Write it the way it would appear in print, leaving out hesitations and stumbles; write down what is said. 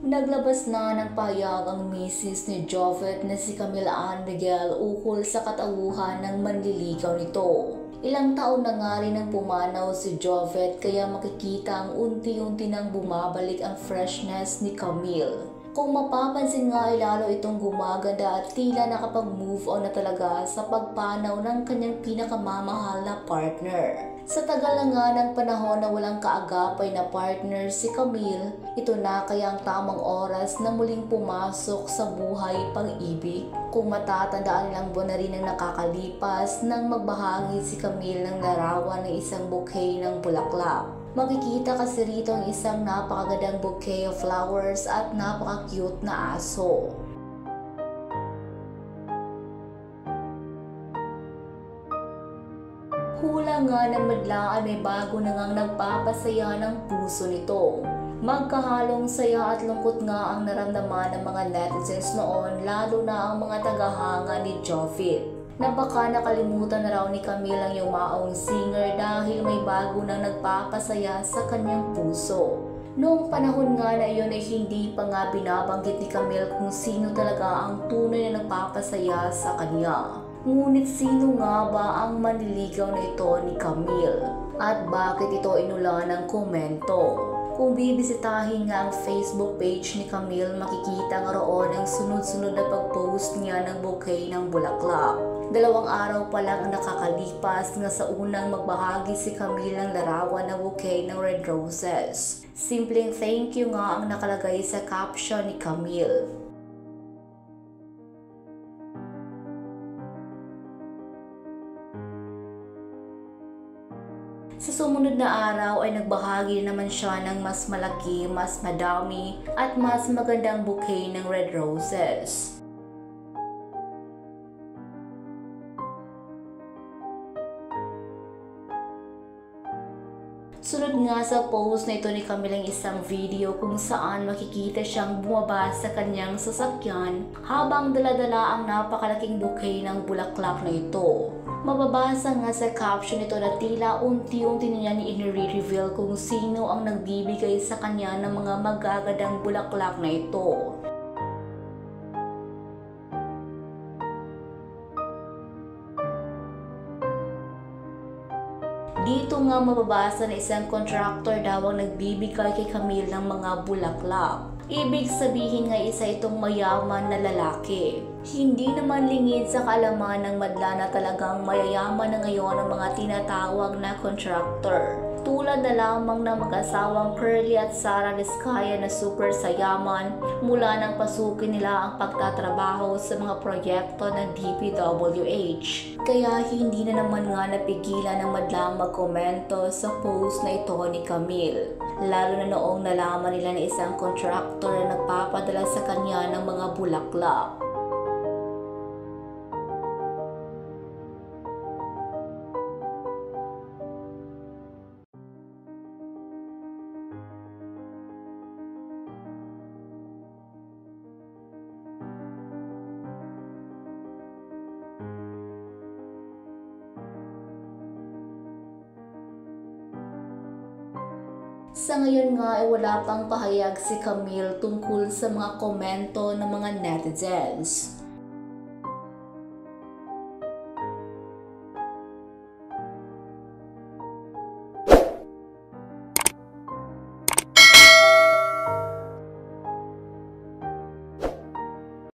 Naglabas na ng pahayag ang misis ni Jovit na si Camille Ann Miguel ukol sa katauhan ng manliligaw nito. Ilang taon na nga rin ang pumanaw si Jovit kaya makikita ang unti-unti nang bumabalik ang freshness ni Camille. Kung mapapansin nga ay lalo itong gumaganda at tila nakapag-move on na talaga sa pagpanaw ng kanyang pinakamamahal na partner. Sa tagal na nga ng panahon na walang kaagapay na partner si Camille, ito na kaya ang tamang oras na muling pumasok sa buhay pag-ibig. Kung matatandaan nilang buwan na rin ang nakakalipas nang magbahagi si Camille ng larawan ng isang bouquet ng bulaklak. Makikita kasi rito ang isang napakagandang bouquet of flowers at napaka-cute na aso. Hula nga ng madlaan ay bago na ngang nagpapasaya ng puso nito. Magkahalong saya at lungkot nga ang naramdaman ng mga netizens noon, lalo na ang mga tagahanga ni Jovit, na baka nakalimutan na raw ni Camille ang yumaong singer dahil may bago nang nagpapasaya sa kanyang puso. Noong panahon nga na iyon ay hindi pa nga binabanggit ni Camille kung sino talaga ang tunay na nagpapasaya sa kanya. Ngunit sino nga ba ang manliligaw na ito ni Camille? At bakit ito inulan ng komento? Kung bibisitahin nga ang Facebook page ni Camille, makikita nga roon ang sunod-sunod na pag-post niya ng bouquet ng bulaklak. 2 araw pa lang ang nakakalipas nga sa unang magbahagi si Camille ng larawan ng bouquet ng red roses. Simpleng thank you nga ang nakalagay sa caption ni Camille. Sa sumunod na araw ay nagbahagi naman siya ng mas malaki, mas madami at mas magandang bouquet ng red roses. Sunod nga sa post na ito ni Camille ang isang video kung saan makikita siyang bumaba sa kanyang sasakyan habang dala-dala ang napakalaking bouquet ng bulaklak na ito. Mababasa nga sa caption nito na tila unti-unti niya ni-reveal kung sino ang nagbibigay sa kanya ng mga magagandang bulaklak na ito. Dito nga mababasa na isang contractor daw ang nagbibigay kay Camille ng mga bulaklak. Ibig sabihin nga isa itong mayaman na lalaki. Hindi naman lingid sa kaalaman ng madla na talagang mayayaman na ngayon ang mga tinatawag na contractor. Tulad na lamang ng mag-asawang Curly at Sarah Diskaya na super sayaman mula nang pasukin nila ang pagtatrabaho sa mga proyekto ng DPWH. Kaya hindi na naman nga napigilan ng madlang magkomento sa post na ito ni Camille. Lalo na noong nalaman nila na isang contractor na nagpapadala sa kanya ng mga bulaklak. Sa ngayon nga ay wala pang pahayag si Camille tungkol sa mga komento ng mga netizens.